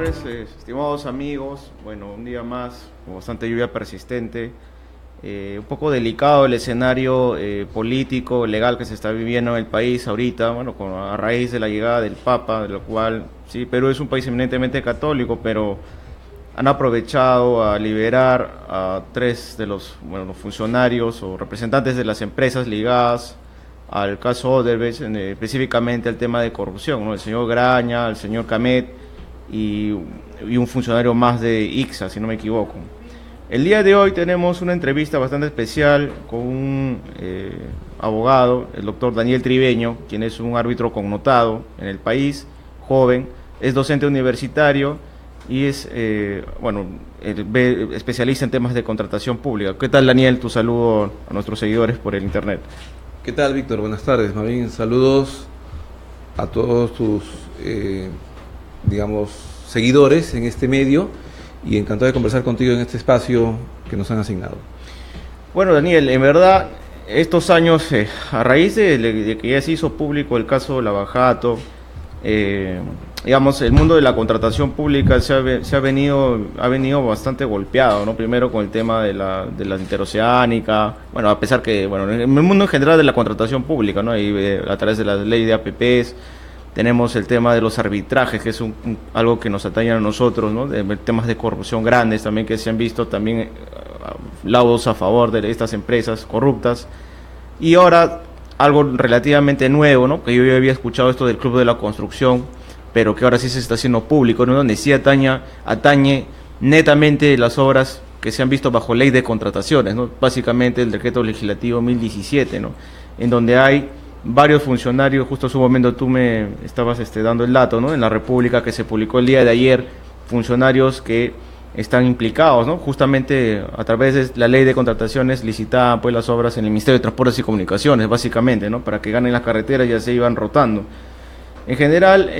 tardes, estimados amigos. Bueno, un día más, con bastante lluvia persistente. Un poco delicado el escenario político, legal que se está viviendo en el país ahorita, bueno, a raíz de la llegada del Papa, de lo cual, sí, Perú es un país eminentemente católico, pero han aprovechado a liberar a tres de los, bueno, los funcionarios o representantes de las empresas ligadas al caso Odebrecht, específicamente al tema de corrupción, ¿no? El señor Graña, el señor Camet y un funcionario más de ICSA, si no me equivoco. El día de hoy tenemos una entrevista bastante especial con un abogado, el doctor Daniel Tribeño, quien es un árbitro connotado en el país, joven, es docente universitario y es, especialista en temas de contratación pública. ¿Qué tal, Daniel? Tu saludo a nuestros seguidores por el internet. ¿Qué tal, Víctor? Buenas tardes. Más bien, saludos a todos tus, seguidores en este medio y encantado de conversar contigo en este espacio que nos han asignado. Bueno, Daniel, en verdad, estos años, a raíz de que ya se hizo público el caso Lavajato, el mundo de la contratación pública ha venido bastante golpeado, ¿no? Primero con el tema de la interoceánica, bueno, a pesar que, bueno, en el mundo en general de la contratación pública, ¿no? Y a través de la ley de APPs, tenemos el tema de los arbitrajes, que es algo que nos atañe a nosotros, ¿no? De temas de corrupción grandes también que se han visto también laudos a favor de estas empresas corruptas. Y ahora algo relativamente nuevo, ¿no? Que yo ya había escuchado esto del Club de la Construcción, pero que ahora sí se está haciendo público, ¿no? Donde sí atañe netamente las obras que se han visto bajo ley de contrataciones, ¿no? Básicamente el decreto legislativo 1017, ¿no? En donde hay varios funcionarios, justo hace un momento tú me estabas dando el dato, ¿no? En la República, que se publicó el día de ayer, funcionarios que están implicados, ¿no? Justamente a través de la ley de contrataciones licitaban pues las obras en el Ministerio de Transportes y Comunicaciones, básicamente, ¿no? Para que ganen las carreteras y ya se iban rotando. En general,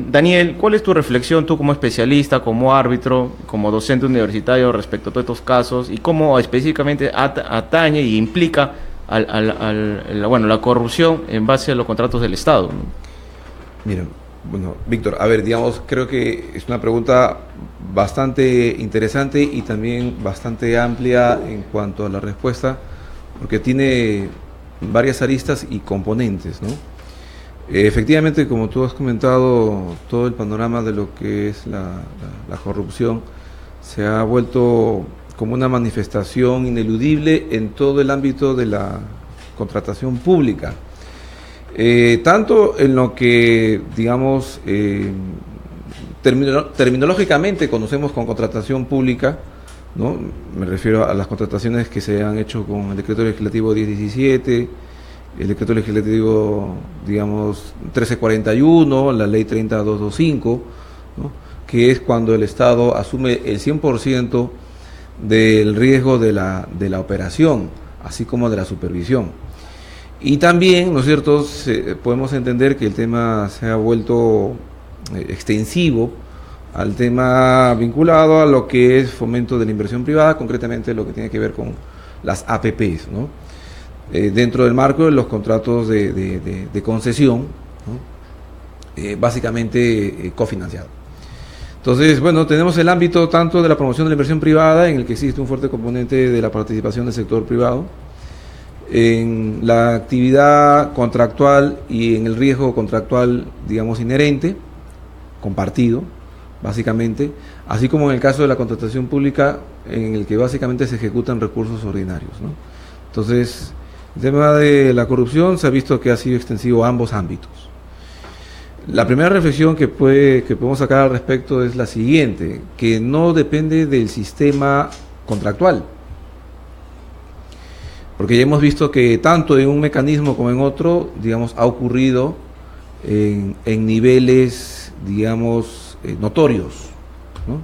Daniel, ¿cuál es tu reflexión tú como especialista, como árbitro, como docente universitario respecto a todos estos casos y cómo específicamente atañe y implica la corrupción en base a los contratos del Estado, ¿no? Mira, bueno, Víctor, a ver, creo que es una pregunta bastante interesante y también bastante amplia en cuanto a la respuesta, porque tiene varias aristas y componentes, ¿no? Efectivamente, como tú has comentado, todo el panorama de lo que es la corrupción se ha vuelto como una manifestación ineludible en todo el ámbito de la contratación pública. Tanto en lo que, terminológicamente conocemos con contratación pública, ¿no? Me refiero a las contrataciones que se han hecho con el decreto legislativo 1017, el decreto legislativo, 1341, la ley 30225, ¿no? Que es cuando el Estado asume el 100% del riesgo de la operación, así como de la supervisión. Y también, ¿no es cierto?, podemos entender que el tema se ha vuelto extensivo al tema vinculado a lo que es fomento de la inversión privada, concretamente lo que tiene que ver con las APPs, ¿no? Dentro del marco de los contratos de concesión, ¿no? Básicamente cofinanciado. Entonces, bueno, tenemos el ámbito tanto de la promoción de la inversión privada, en el que existe un fuerte componente de la participación del sector privado, en la actividad contractual y en el riesgo contractual, inherente, compartido, básicamente, así como en el caso de la contratación pública, en el que básicamente se ejecutan recursos ordinarios, ¿no? Entonces, el tema de la corrupción se ha visto que ha sido extensivo a ambos ámbitos. La primera reflexión que podemos sacar al respecto es la siguiente, que no depende del sistema contractual, porque ya hemos visto que tanto en un mecanismo como en otro, ha ocurrido en niveles, notorios, ¿no?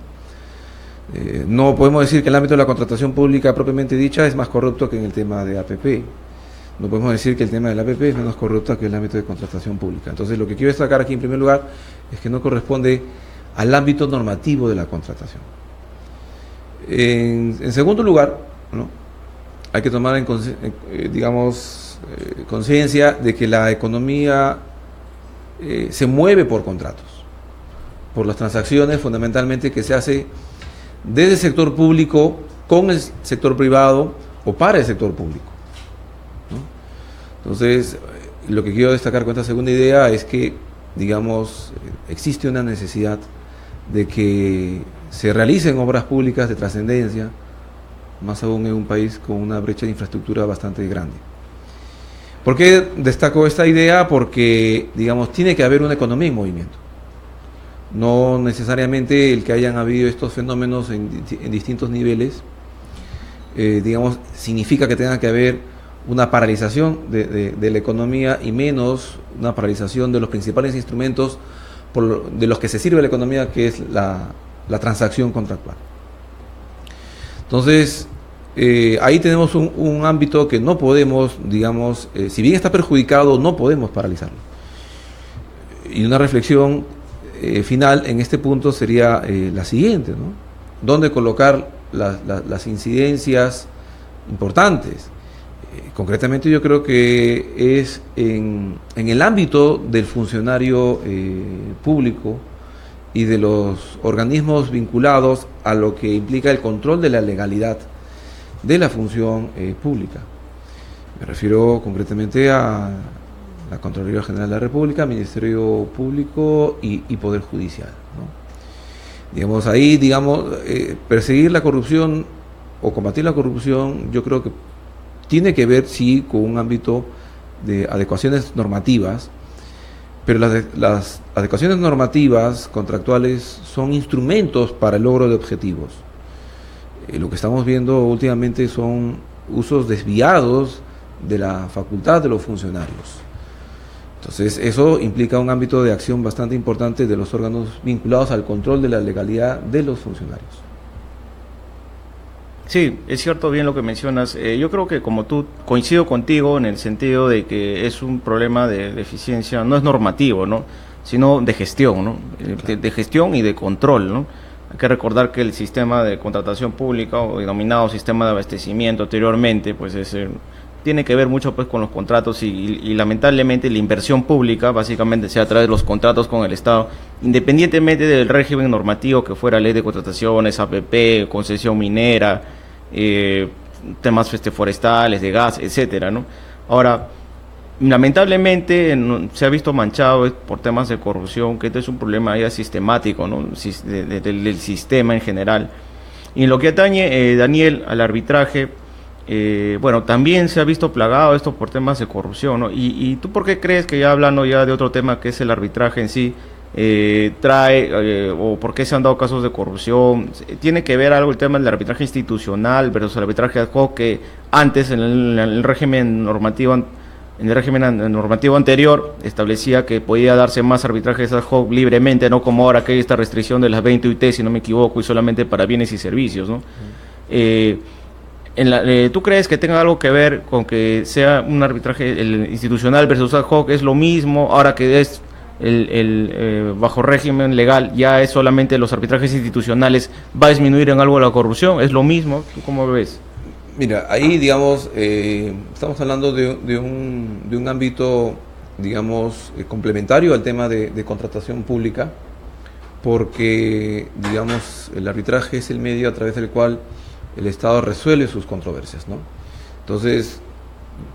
No podemos decir que el ámbito de la contratación pública propiamente dicha es más corrupto que en el tema de APP. No podemos decir que el tema del APP es menos corrupto que el ámbito de contratación pública. Entonces, lo que quiero destacar aquí en primer lugar es que no corresponde al ámbito normativo de la contratación. En segundo lugar, ¿no?, hay que tomar conciencia de que la economía se mueve por contratos por las transacciones fundamentalmente que se hace desde el sector público con el sector privado o para el sector público, ¿no? Entonces, lo que quiero destacar con esta segunda idea es que, digamos, existe una necesidad de que se realicen obras públicas de trascendencia, más aún en un país con una brecha de infraestructura bastante grande. ¿Por qué destaco esta idea? Porque, digamos, tiene que haber una economía en movimiento. No necesariamente el que hayan habido estos fenómenos en distintos niveles, digamos, significa que tenga que haber una paralización de la economía y menos una paralización de los principales instrumentos de los que se sirve la economía, que es la transacción contractual. Entonces, ahí tenemos un ámbito que no podemos, digamos, si bien está perjudicado, no podemos paralizarlo. Y una reflexión final en este punto sería la siguiente, ¿no? ¿Dónde colocar las incidencias importantes? Concretamente yo creo que es en el ámbito del funcionario público y de los organismos vinculados a lo que implica el control de la legalidad de la función pública. Me refiero concretamente a la Contraloría General de la República, Ministerio Público y Poder Judicial, ¿no? Digamos, ahí, digamos, perseguir la corrupción o combatir la corrupción, yo creo que tiene que ver, sí, con un ámbito de adecuaciones normativas, pero las adecuaciones normativas contractuales son instrumentos para el logro de objetivos. Lo que estamos viendo últimamente son usos desviados de la facultad de los funcionarios. Entonces, eso implica un ámbito de acción bastante importante de los órganos vinculados al control de la legalidad de los funcionarios. Sí, es cierto bien lo que mencionas. Yo creo que como tú, coincido contigo en el sentido de que es un problema de eficiencia, no es normativo, ¿no?, sino de gestión, ¿no? De gestión y de control, ¿no? Hay que recordar que el sistema de contratación pública, o denominado sistema de abastecimiento anteriormente, pues tiene que ver mucho pues con los contratos y lamentablemente la inversión pública básicamente se a través de los contratos con el Estado, independientemente del régimen normativo que fuera ley de contrataciones, APP, concesión minera, temas forestales, de gas, etcétera, ¿no? Ahora, lamentablemente se ha visto manchado por temas de corrupción, que este es un problema ya sistemático, ¿no?, del sistema en general. Y en lo que atañe, Daniel, al arbitraje, bueno, también se ha visto plagado esto por temas de corrupción, ¿no? ¿Y tú por qué crees que, ya hablando ya de otro tema que es el arbitraje en sí, o por qué se han dado casos de corrupción? ¿Tiene que ver algo el tema del arbitraje institucional versus el arbitraje ad hoc, que antes en el régimen normativo anterior establecía que podía darse más arbitrajes ad hoc libremente, no como ahora que hay esta restricción de las 20 UIT, si no me equivoco, y solamente para bienes y servicios, ¿no? ¿Tú crees que tenga algo que ver con que sea un arbitraje institucional versus ad hoc? ¿Es lo mismo ahora que es bajo régimen legal, ya es solamente los arbitrajes institucionales, va a disminuir en algo la corrupción? ¿Es lo mismo? ¿Tú cómo lo ves? Mira, ahí, digamos, estamos hablando de un ámbito, digamos, complementario al tema de contratación pública, porque, digamos, el arbitraje es el medio a través del cual el Estado resuelve sus controversias, ¿no? Entonces,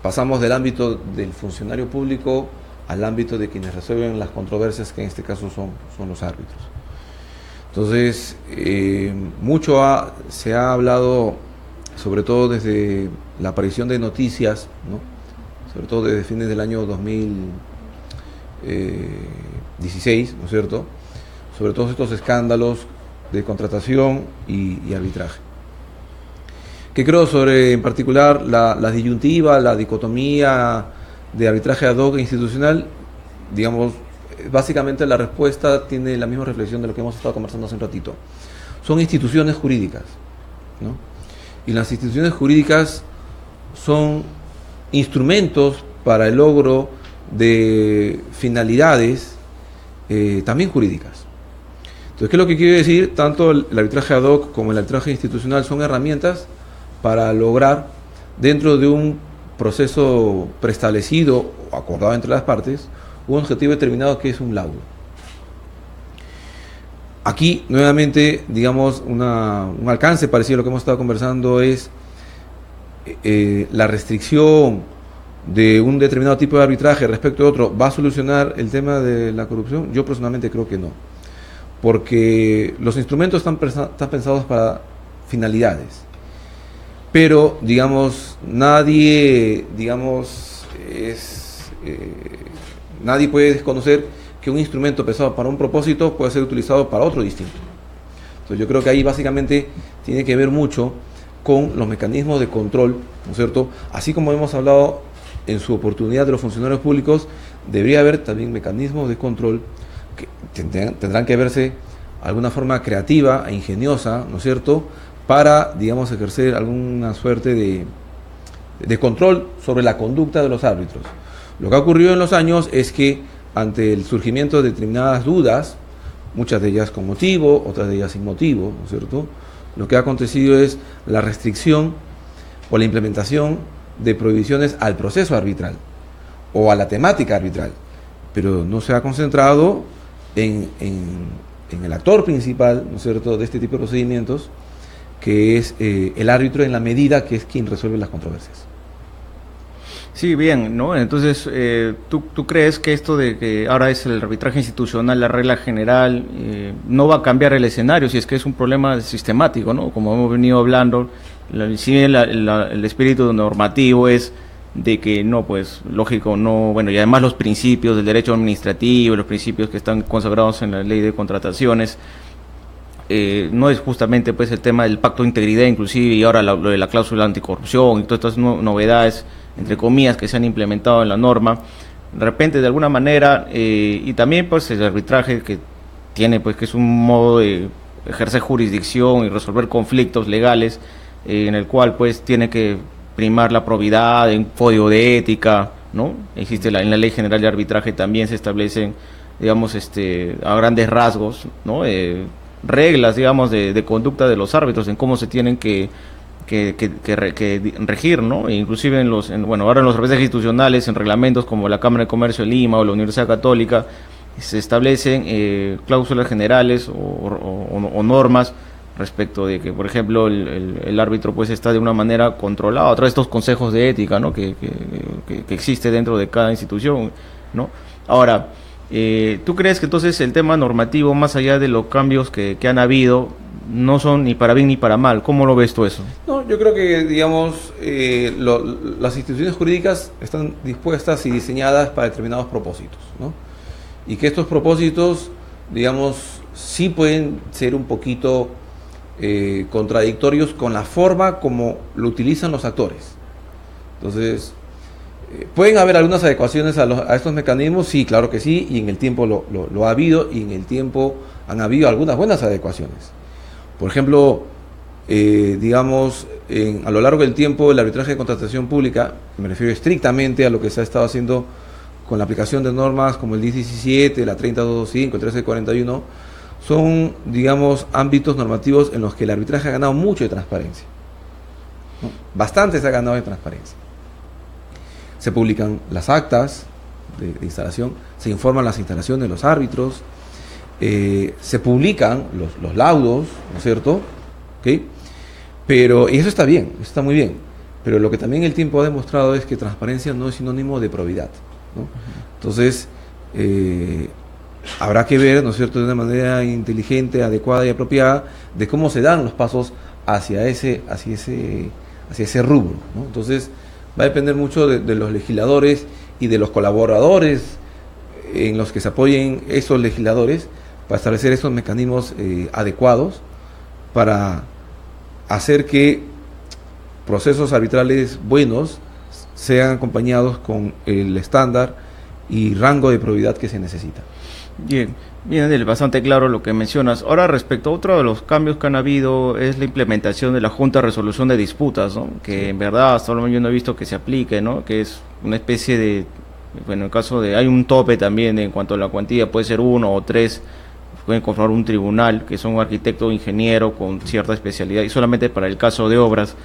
pasamos del ámbito del funcionario público al ámbito de quienes resuelven las controversias, que en este caso son los árbitros. Entonces, se ha hablado, sobre todo desde la aparición de noticias, ¿no?, sobre todo desde fines del año 2016, ¿no es cierto?, sobre todos estos escándalos de contratación y arbitraje. ¿Qué creo sobre, en particular, la disyuntiva, la dicotomía de arbitraje ad hoc e institucional? Digamos, básicamente la respuesta tiene la misma reflexión de lo que hemos estado conversando hace un ratito. Son instituciones jurídicas, ¿no? Y las instituciones jurídicas son instrumentos para el logro de finalidades también jurídicas. Entonces, ¿qué es lo que quiere decir? Tanto el arbitraje ad hoc como el arbitraje institucional son herramientas para lograr, dentro de un proceso preestablecido o acordado entre las partes, un objetivo determinado que es un laudo. Aquí, nuevamente, digamos, un alcance parecido a lo que hemos estado conversando es la restricción de un determinado tipo de arbitraje respecto a otro. ¿Va a solucionar el tema de la corrupción? Yo personalmente creo que no, porque los instrumentos están pensados para finalidades, pero, digamos, nadie puede desconocer que un instrumento pensado para un propósito puede ser utilizado para otro distinto. Entonces yo creo que ahí básicamente tiene que ver mucho con los mecanismos de control, ¿no es cierto? Así como hemos hablado en su oportunidad de los funcionarios públicos, debería haber también mecanismos de control que tendrán que verse de alguna forma creativa e ingeniosa, ¿no es cierto?, para, digamos, ejercer alguna suerte de control sobre la conducta de los árbitros. Lo que ha ocurrido en los años es que ante el surgimiento de determinadas dudas, muchas de ellas con motivo, otras de ellas sin motivo, ¿no es cierto?, lo que ha acontecido es la restricción o la implementación de prohibiciones al proceso arbitral o a la temática arbitral, pero no se ha concentrado en el actor principal, ¿no es cierto?, de este tipo de procedimientos, que es el árbitro, en la medida que es quien resuelve las controversias. Sí, bien, ¿no? Entonces, ¿tú crees que esto de que ahora es el arbitraje institucional, la regla general, no va a cambiar el escenario si es que es un problema sistemático, ¿no? Como hemos venido hablando, si el espíritu normativo es de que no, pues, lógico, no, bueno, y además los principios del derecho administrativo, los principios que están consagrados en la ley de contrataciones, no es justamente, pues, el tema del pacto de integridad, inclusive, y ahora lo de la cláusula anticorrupción y todas estas novedades, entre comillas, que se han implementado en la norma, de repente, de alguna manera, y también, pues, el arbitraje que tiene, pues, que es un modo de ejercer jurisdicción y resolver conflictos legales, en el cual, pues, tiene que primar la probidad, en código de ética, ¿no? Existe en la Ley General de Arbitraje también se establecen, digamos, a grandes rasgos, ¿no?, reglas, digamos, de conducta de los árbitros, en cómo se tienen que regir, ¿no? E inclusive ahora en los arbitrajes institucionales, en reglamentos como la Cámara de Comercio de Lima o la Universidad Católica, se establecen cláusulas generales o normas respecto de que, por ejemplo, el árbitro, pues, está de una manera controlado a través de estos consejos de ética, ¿no?, que existe dentro de cada institución, ¿no? Ahora, ¿tú crees que entonces el tema normativo, más allá de los cambios que han habido, no son ni para bien ni para mal? ¿Cómo lo ves tú eso? No, yo creo que, digamos, las instituciones jurídicas están dispuestas y diseñadas para determinados propósitos, ¿no? Y que estos propósitos, digamos, sí pueden ser un poquito contradictorios con la forma como lo utilizan los actores. Entonces, ¿pueden haber algunas adecuaciones a estos mecanismos? Sí, claro que sí, y en el tiempo lo ha habido, y en el tiempo han habido algunas buenas adecuaciones. Por ejemplo, digamos, a lo largo del tiempo, el arbitraje de contratación pública, me refiero estrictamente a lo que se ha estado haciendo con la aplicación de normas como el 1017, la 30225, el 1341, son, digamos, ámbitos normativos en los que el arbitraje ha ganado mucho de transparencia, ¿no? Bastante se ha ganado de transparencia. Se publican las actas de instalación, se informan las instalaciones de los árbitros, se publican los laudos, ¿no es cierto? ¿Okay? Y eso está bien, eso está muy bien, pero lo que también el tiempo ha demostrado es que transparencia no es sinónimo de probidad, ¿no? Entonces, habrá que ver, ¿no es cierto?, de una manera inteligente, adecuada y apropiada, de cómo se dan los pasos hacia ese rubro, ¿no? Entonces, va a depender mucho de los legisladores y de los colaboradores en los que se apoyen esos legisladores para establecer esos mecanismos adecuados para hacer que procesos arbitrales buenos sean acompañados con el estándar y rango de probidad que se necesita. Bien, bastante claro lo que mencionas. Ahora, respecto a otro de los cambios que han habido, es la implementación de la Junta de Resolución de Disputas, ¿no? Que en verdad hasta ahora yo no he visto que se aplique, ¿no? Que es una especie de, bueno, en el caso de, hay un tope también en cuanto a la cuantía, puede ser 1 o 3, pueden conformar un tribunal, que son un arquitecto o ingeniero con cierta especialidad, y solamente para el caso de obras.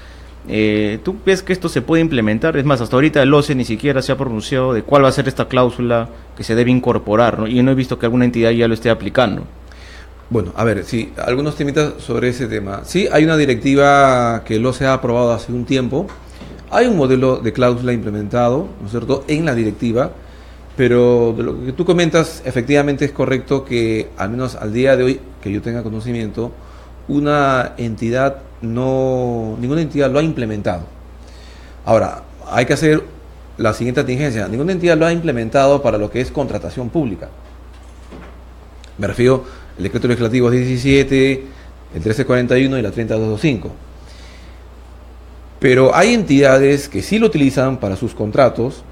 ¿Tú ves que esto se puede implementar? Es más, hasta ahorita el OCE ni siquiera se ha pronunciado de cuál va a ser esta cláusula que se debe incorporar, ¿no? Y no he visto que alguna entidad ya lo esté aplicando. Bueno, a ver, sí, algunos temitas sobre ese tema. Sí, hay una directiva que lo se ha aprobado hace un tiempo. Hay un modelo de cláusula implementado, ¿no es cierto?, en la directiva, pero de lo que tú comentas, efectivamente es correcto que, al menos al día de hoy, que yo tenga conocimiento, ninguna entidad lo ha implementado. Ahora, hay que hacer la siguiente contingencia. Ninguna entidad lo ha implementado para lo que es contratación pública. Me refiero al decreto legislativo 17, el 1341 y la 30225. Pero hay entidades que sí lo utilizan para sus contratos,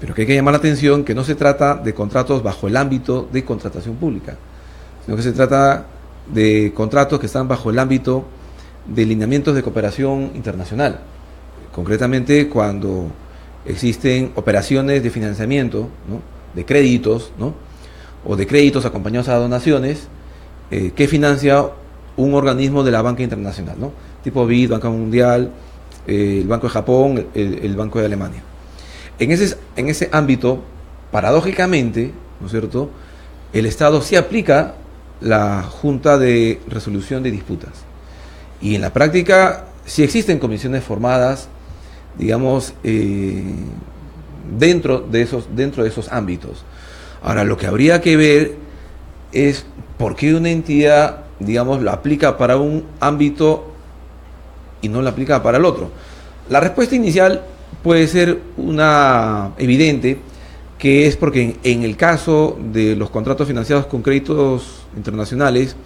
pero que hay que llamar la atención que no se trata de contratos bajo el ámbito de contratación pública, sino que se trata de contratos que están bajo el ámbito de lineamientos de cooperación internacional. Concretamente, cuando existen operaciones de financiamiento, ¿no?, de créditos, ¿no?, o de créditos acompañados a donaciones, que financia un organismo de la banca internacional, ¿no?, tipo BID, Banca Mundial, el Banco de Japón, el Banco de Alemania. En ese ámbito, paradójicamente, ¿no es cierto?, el Estado sí aplica la Junta de Resolución de Disputas. Y en la práctica sí existen comisiones formadas, digamos, dentro de esos ámbitos. Ahora, lo que habría que ver es por qué una entidad, digamos, lo aplica para un ámbito y no lo aplica para el otro. La respuesta inicial puede ser una evidente, que es porque en el caso de los contratos financiados con créditos internacionales,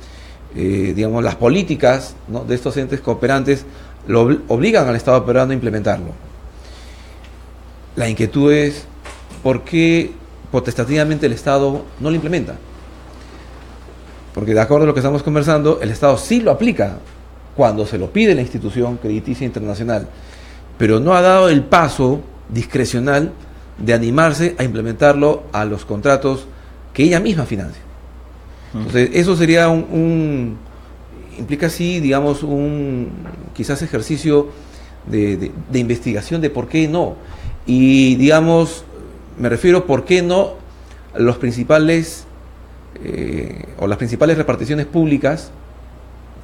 digamos, las políticas, ¿no?, de estos entes cooperantes lo obligan al Estado peruano a implementarlo. La inquietud es por qué potestativamente el Estado no lo implementa. Porque de acuerdo a lo que estamos conversando, el Estado sí lo aplica cuando se lo pide la institución crediticia internacional, pero no ha dado el paso discrecional de animarse a implementarlo a los contratos que ella misma financia. Entonces, eso sería implica sí, digamos, quizás ejercicio de investigación de por qué no. Y, digamos, me refiero por qué no los principales o las principales reparticiones públicas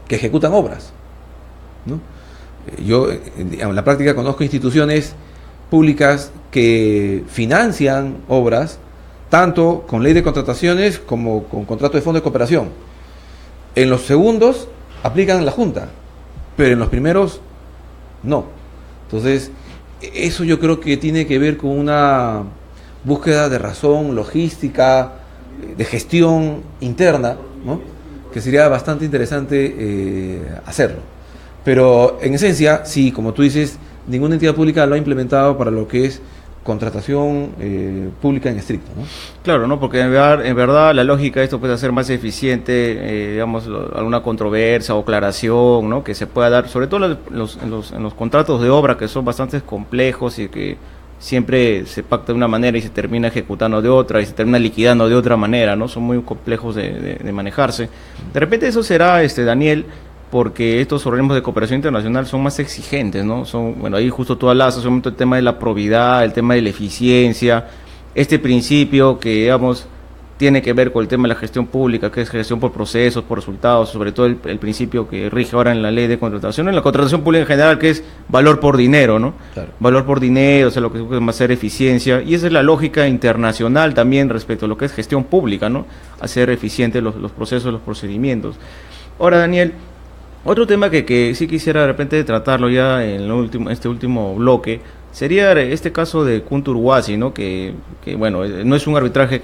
que ejecutan obras, ¿no? Yo en la práctica conozco instituciones públicas que financian obras tanto con ley de contrataciones como con contrato de fondo de cooperación. En los segundos aplican la Junta, pero en los primeros no. Entonces, eso yo creo que tiene que ver con una búsqueda de razón, logística, de gestión interna, ¿no?, que sería bastante interesante hacerlo. Pero en esencia, sí, como tú dices, ninguna entidad pública lo ha implementado para lo que es contratación pública en estricto, ¿no? Claro, ¿no? Porque en verdad la lógica de esto puede hacer más eficiente, digamos, alguna controversia o aclaración, ¿no?, que se pueda dar, sobre todo en los contratos de obra, que son bastante complejos y que siempre se pacta de una manera y se termina ejecutando de otra y se termina liquidando de otra manera, ¿no? Son muy complejos de manejarse. De repente eso será, Daniel, porque estos organismos de cooperación internacional son más exigentes, ¿no? Bueno, ahí justo tú hablas sobre el tema de la probidad, el tema de la eficiencia, este principio que, digamos, tiene que ver con el tema de la gestión pública, que es gestión por procesos, por resultados, sobre todo el principio que rige ahora en la ley de contratación, en la contratación pública en general, que es valor por dinero, ¿no? Claro. Valor por dinero, o sea, lo que busca es hacer eficiencia, y esa es la lógica internacional también respecto a lo que es gestión pública, ¿no? Hacer eficientes los procesos, los procedimientos. Ahora, Daniel, otro tema que sí quisiera de repente tratarlo ya en este último bloque sería este caso de Kunturwasi, ¿no? Que bueno, no es un arbitraje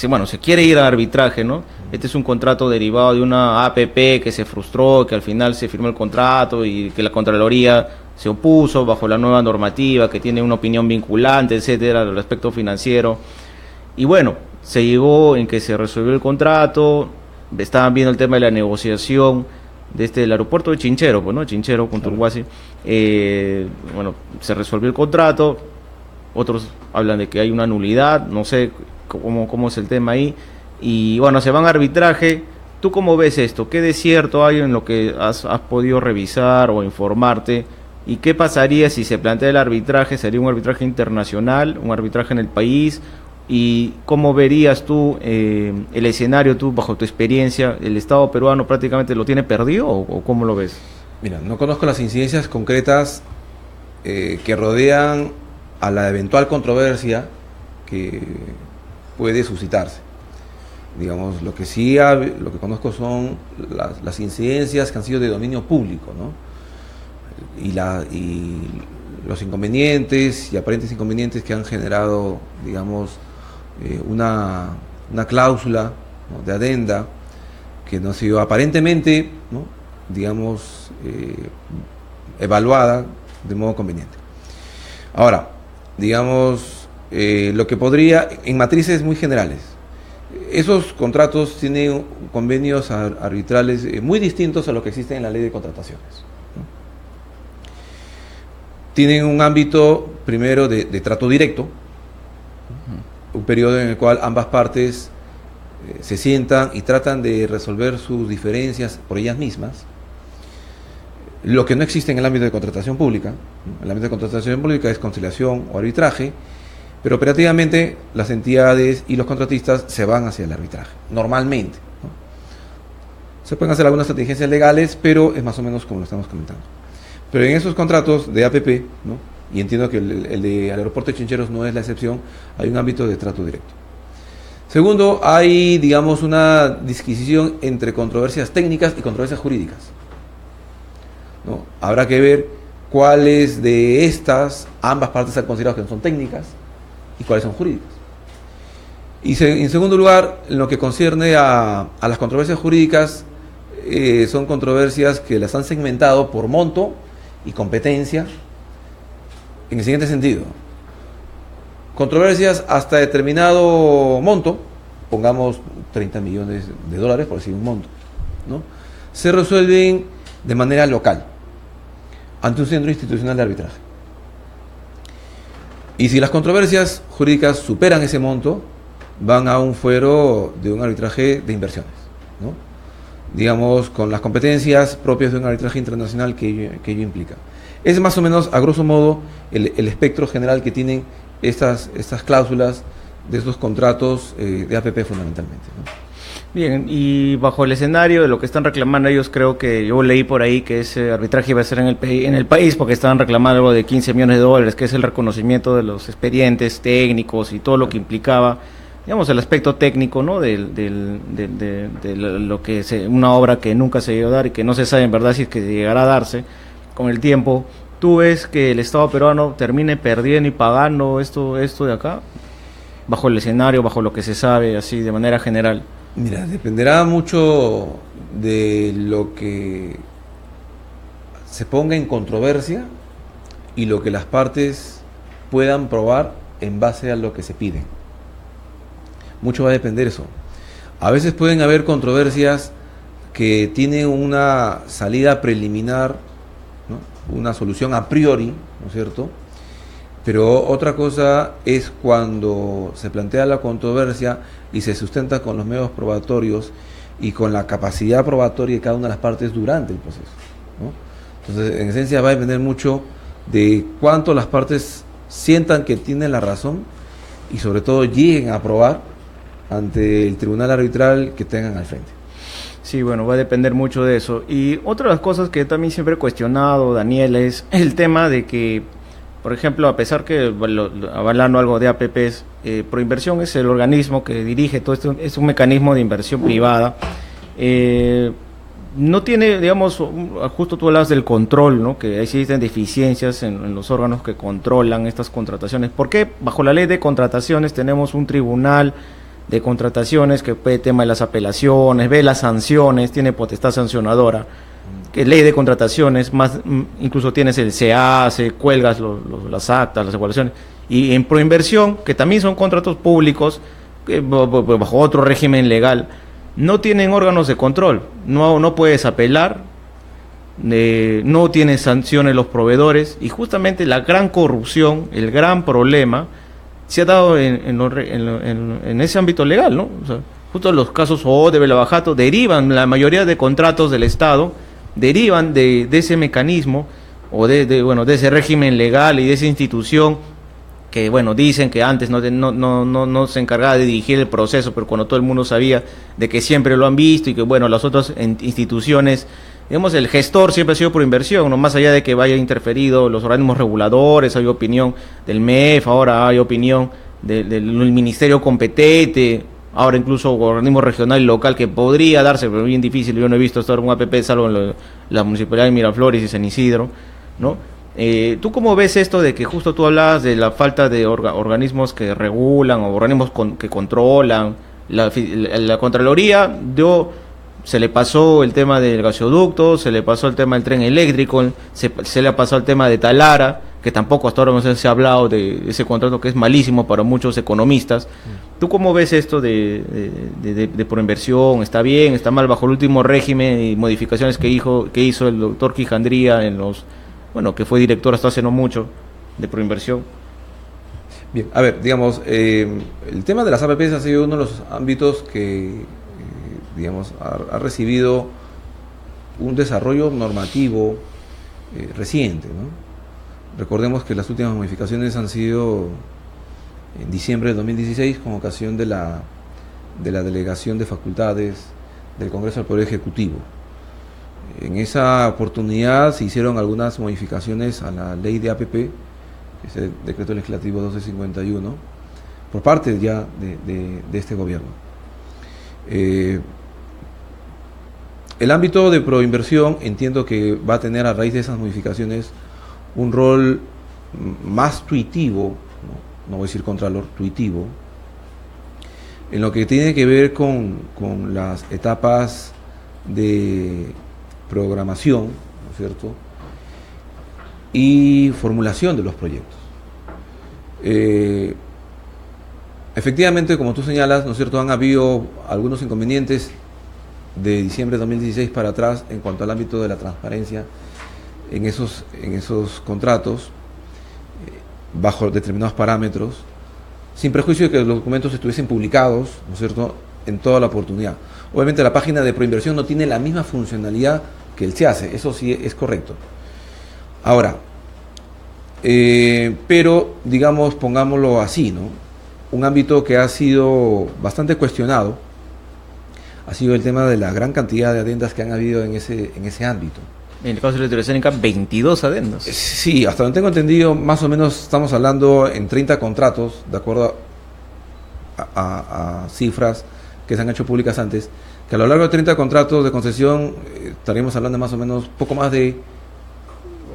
bueno, se quiere ir a arbitraje, ¿no? Este es un contrato derivado de una APP que se frustró, que al final se firmó el contrato y que la Contraloría se opuso bajo la nueva normativa, que tiene una opinión vinculante, etcétera, al aspecto financiero. Y bueno, se llegó en que se resolvió el contrato, estaban viendo el tema de la negociación desde el aeropuerto de Chinchero, pues, ¿no? Chinchero, Kunturwasi. Bueno, se resolvió el contrato, otros hablan de que hay una nulidad, no sé cómo es el tema ahí, y bueno, se van a arbitraje. ¿Tú cómo ves esto? ¿Qué desierto hay en lo que has podido revisar o informarte? ¿Y qué pasaría si se plantea el arbitraje? ¿Sería un arbitraje internacional, un arbitraje en el país, ¿Y cómo verías tú el escenario, tú bajo tu experiencia, el Estado peruano prácticamente lo tiene perdido o cómo lo ves? Mira, no conozco las incidencias concretas que rodean a la eventual controversia que puede suscitarse. Digamos, lo que sí lo que conozco son las incidencias que han sido de dominio público, ¿no? Y los inconvenientes y aparentes inconvenientes que han generado, digamos, una cláusula, ¿no?, de adenda que no ha sido aparentemente, ¿no?, digamos, evaluada de modo conveniente. Ahora, digamos, lo que podría, en matrices muy generales, esos contratos tienen convenios arbitrales muy distintos a lo que existe en la ley de contrataciones, ¿no? Tienen un ámbito, primero, de trato directo, un periodo en el cual ambas partes se sientan y tratan de resolver sus diferencias por ellas mismas, lo que no existe en el ámbito de contratación pública. En el ámbito de contratación pública es conciliación o arbitraje, pero operativamente las entidades y los contratistas se van hacia el arbitraje, normalmente, ¿no? Se pueden hacer algunas contingencias legales, pero es más o menos como lo estamos comentando. Pero en esos contratos de APP, ¿no?, y entiendo que el de Aeropuerto de Chincheros no es la excepción, hay un ámbito de trato directo. Segundo, hay, digamos, una disquisición entre controversias técnicas y controversias jurídicas, ¿no? Habrá que ver cuáles de estas, ambas partes han considerado que no son técnicas y cuáles son jurídicas. Y en segundo lugar, en lo que concierne a las controversias jurídicas, son controversias que las han segmentado por monto y competencia, en el siguiente sentido: controversias hasta determinado monto, pongamos 30 millones de dólares, por decir un monto, ¿no?, se resuelven de manera local, ante un centro institucional de arbitraje. Y si las controversias jurídicas superan ese monto, van a un fuero de un arbitraje de inversiones, ¿no?, digamos, con las competencias propias de un arbitraje internacional que ello implica. Es más o menos, a grosso modo, el espectro general que tienen estas cláusulas de estos contratos de APP fundamentalmente, ¿no? Bien, y bajo el escenario de lo que están reclamando ellos, creo que yo leí por ahí que ese arbitraje iba a ser en el país, porque estaban reclamando algo de 15 millones de dólares, que es el reconocimiento de los expedientes técnicos y todo lo que implicaba, digamos, el aspecto técnico, ¿no?, de lo que una obra que nunca se llegó a dar y que no se sabe en verdad si es que llegará a darse con el tiempo. ¿Tú ves que el Estado peruano termine perdiendo y pagando esto de acá, bajo el escenario, bajo lo que se sabe, así de manera general? Mira, dependerá mucho de lo que se ponga en controversia y lo que las partes puedan probar en base a lo que se pide. Mucho va a depender eso. A veces pueden haber controversias que tienen una salida preliminar, ¿no?, una solución a priori, ¿no es cierto? Pero otra cosa es cuando se plantea la controversia y se sustenta con los medios probatorios y con la capacidad probatoria de cada una de las partes durante el proceso, ¿no? Entonces, en esencia, va a depender mucho de cuánto las partes sientan que tienen la razón y sobre todo lleguen a probar ante el tribunal arbitral que tengan al frente. Sí, bueno, va a depender mucho de eso. Y otra de las cosas que también siempre he cuestionado, Daniel, es el tema de que, por ejemplo, a pesar que avalando algo de APPs, Proinversión es el organismo que dirige todo esto, es un mecanismo de inversión privada. No tiene, digamos, justo tú hablabas del control, ¿no?, que existen deficiencias en los órganos que controlan estas contrataciones. ¿Por qué bajo la ley de contrataciones tenemos un tribunal de contrataciones que ve el tema de las apelaciones, ve las sanciones, tiene potestad sancionadora, que ley de contrataciones, más incluso tienes el CAC, cuelgas las actas, las evaluaciones, y en Proinversión, que también son contratos públicos, bajo otro régimen legal, no tienen órganos de control, no puedes apelar, no tienen sanciones los proveedores, y justamente la gran corrupción, el gran problema, se ha dado en ese ámbito legal, ¿no? O sea, justo los casos Odebrecht, Lavajato, derivan, la mayoría de contratos del Estado, derivan de ese mecanismo, o de ese régimen legal y de esa institución que bueno, dicen que antes no se encargaba de dirigir el proceso, pero cuando todo el mundo sabía de que siempre lo han visto y que bueno, las otras instituciones, digamos, el gestor siempre ha sido por inversión, no más allá de que vaya interferido los organismos reguladores, hay opinión del MEF, ahora hay opinión del ministerio competente, ahora incluso organismo regional y local que podría darse, pero bien difícil. Yo no he visto hasta ahora un APP salvo en la municipalidad de Miraflores y San Isidro, ¿no? ¿Tú cómo ves esto de que justo tú hablabas de la falta de organismos que regulan o organismos que controlan? La Contraloría se le pasó el tema del gasoducto, se le pasó el tema del tren eléctrico, se le ha pasado el tema de Talara, que tampoco hasta ahora no se ha hablado de ese contrato que es malísimo para muchos economistas. ¿Tú cómo ves esto de por inversión? ¿Está bien? ¿Está mal bajo el último régimen y modificaciones que hizo el doctor Quijandría que fue director hasta hace no mucho de proinversión? Bien, a ver, digamos, el tema de las APPs ha sido uno de los ámbitos que, digamos, ha recibido un desarrollo normativo reciente, ¿no? Recordemos que las últimas modificaciones han sido en diciembre de 2016 con ocasión de la delegación de facultades del Congreso del Poder Ejecutivo. En esa oportunidad se hicieron algunas modificaciones a la ley de APP, que es el decreto legislativo 1251, por parte ya de este gobierno. El ámbito de proinversión entiendo que va a tener a raíz de esas modificaciones un rol más tuitivo, no voy a decir contralor, tuitivo, en lo que tiene que ver con las etapas de programación, ¿no es cierto?, y formulación de los proyectos. Efectivamente, como tú señalas, ¿no es cierto?, han habido algunos inconvenientes de diciembre de 2016 para atrás en cuanto al ámbito de la transparencia en esos contratos, bajo determinados parámetros, sin prejuicio de que los documentos estuviesen publicados, ¿no es cierto?, en toda la oportunidad. Obviamente la página de proinversión no tiene la misma funcionalidad que el SEACE, eso sí es correcto. Ahora, pero digamos, pongámoslo así, ¿no? Un ámbito que ha sido bastante cuestionado ha sido el tema de la gran cantidad de adendas que han habido en ese ámbito. En el caso de la Electrotécnica, 22 adendas. Sí, hasta donde tengo entendido, más o menos estamos hablando en 30 contratos, de acuerdo a cifras que se han hecho públicas antes, que a lo largo de 30 contratos de concesión estaríamos hablando de más o menos poco más de,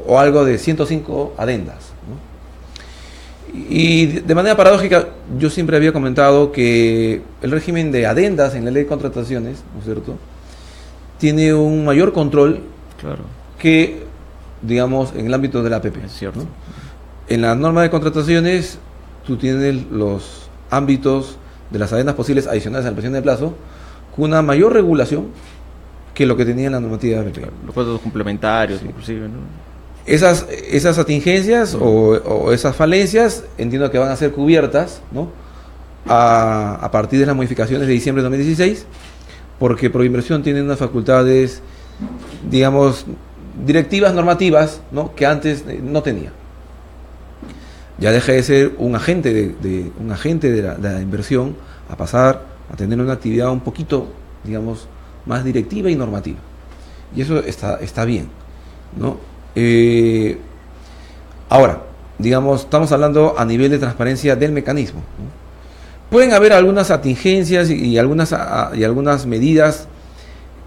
o algo de 105 adendas, ¿no? Y de manera paradójica, yo siempre había comentado que el régimen de adendas en la ley de contrataciones, ¿no es cierto?, tiene un mayor control, claro, que, digamos, en el ámbito de la APP. Es cierto. ¿No? En la norma de contrataciones, tú tienes los ámbitos de las adendas posibles adicionales a la ampliación de plazo, con una mayor regulación que lo que tenía en la normativa de APP. Claro, los contratos complementarios, sí, inclusive, ¿no? Esas atingencias o esas falencias entiendo que van a ser cubiertas, ¿no?, a partir de las modificaciones de diciembre de 2016, porque Proinversión tiene unas facultades, digamos, directivas normativas, ¿no?, que antes no tenía. Ya deja de ser un agente de la inversión a pasar a tener una actividad un poquito, digamos, más directiva y normativa. Y eso está bien, ¿no? Ahora, digamos, estamos hablando a nivel de transparencia del mecanismo, ¿no? Pueden haber algunas atingencias y algunas medidas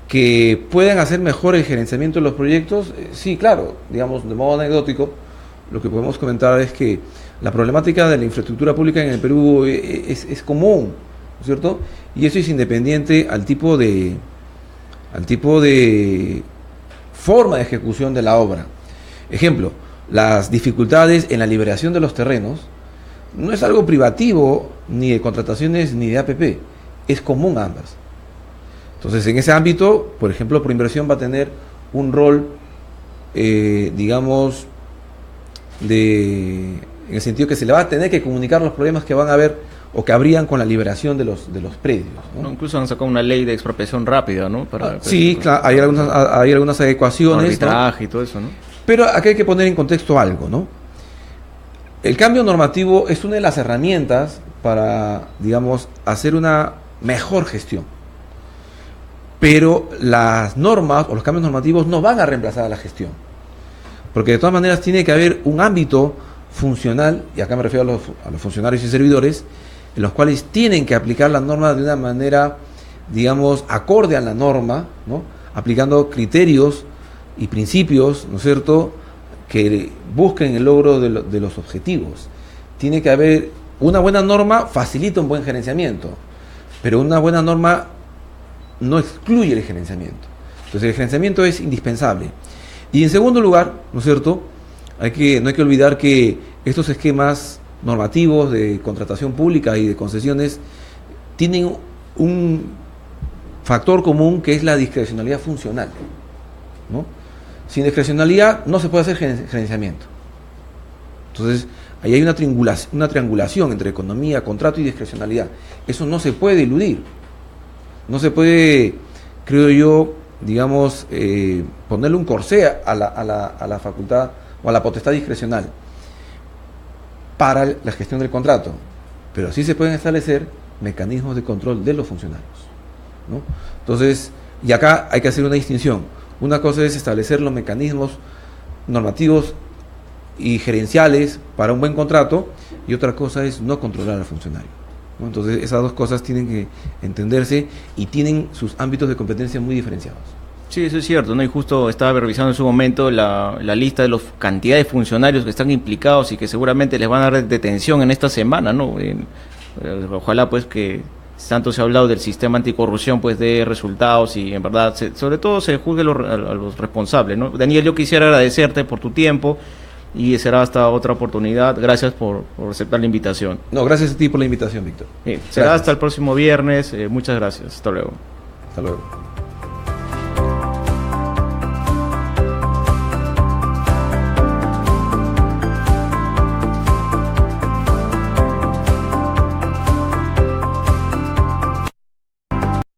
que pueden hacer mejor el gerenciamiento de los proyectos. Sí, claro, digamos, de modo anecdótico, lo que podemos comentar es que la problemática de la infraestructura pública en el Perú es común, ¿no es cierto? Y eso es independiente al tipo de forma de ejecución de la obra. Ejemplo, las dificultades en la liberación de los terrenos no es algo privativo ni de contrataciones ni de APP, es común a ambas. Entonces, en ese ámbito, por ejemplo, Proinversión va a tener un rol, digamos, en el sentido que se le va a tener que comunicar los problemas que van a haber o que habrían con la liberación de los predios, ¿no? Incluso han sacado una ley de expropiación rápida, ¿no? Sí, claro, hay algunas adecuaciones, arbitraje, ¿no?, y todo eso, ¿no? Pero acá hay que poner en contexto algo, ¿no? El cambio normativo es una de las herramientas para, digamos, hacer una mejor gestión. Pero las normas o los cambios normativos no van a reemplazar a la gestión. Porque de todas maneras tiene que haber un ámbito funcional, y acá me refiero a los funcionarios y servidores, en los cuales tienen que aplicar la norma de una manera, digamos, acorde a la norma, ¿no? Aplicando criterios y principios, ¿no es cierto?, que busquen el logro de los objetivos. Tiene que haber una buena norma, facilita un buen gerenciamiento, pero una buena norma no excluye el gerenciamiento. Entonces el gerenciamiento es indispensable. Y en segundo lugar, ¿no es cierto?, no hay que olvidar que estos esquemas normativos de contratación pública y de concesiones tienen un factor común, que es la discrecionalidad funcional, ¿no? Sin discrecionalidad no se puede hacer gerenciamiento. Entonces, ahí hay una triangulación entre economía, contrato y discrecionalidad. Eso no se puede eludir. No se puede, creo yo, digamos, ponerle un corsé a la facultad o a la potestad discrecional para la gestión del contrato. Pero sí se pueden establecer mecanismos de control de los funcionarios, ¿no? Entonces, y acá hay que hacer una distinción. Una cosa es establecer los mecanismos normativos y gerenciales para un buen contrato, y otra cosa es no controlar al funcionario, ¿no? Entonces esas dos cosas tienen que entenderse y tienen sus ámbitos de competencia muy diferenciados. Sí, eso es cierto, ¿no? Y justo estaba revisando en su momento la lista de los cantidad de funcionarios que están implicados y que seguramente les van a dar detención en esta semana, ¿no? Ojalá pues que tanto se ha hablado del sistema anticorrupción, pues dé resultados y en verdad, sobre todo se juzgue a los responsables, ¿no? Daniel, yo quisiera agradecerte por tu tiempo y será hasta otra oportunidad. Gracias por aceptar la invitación. No, gracias a ti por la invitación, Víctor. Será hasta el próximo viernes. Muchas gracias. Hasta luego. Hasta luego.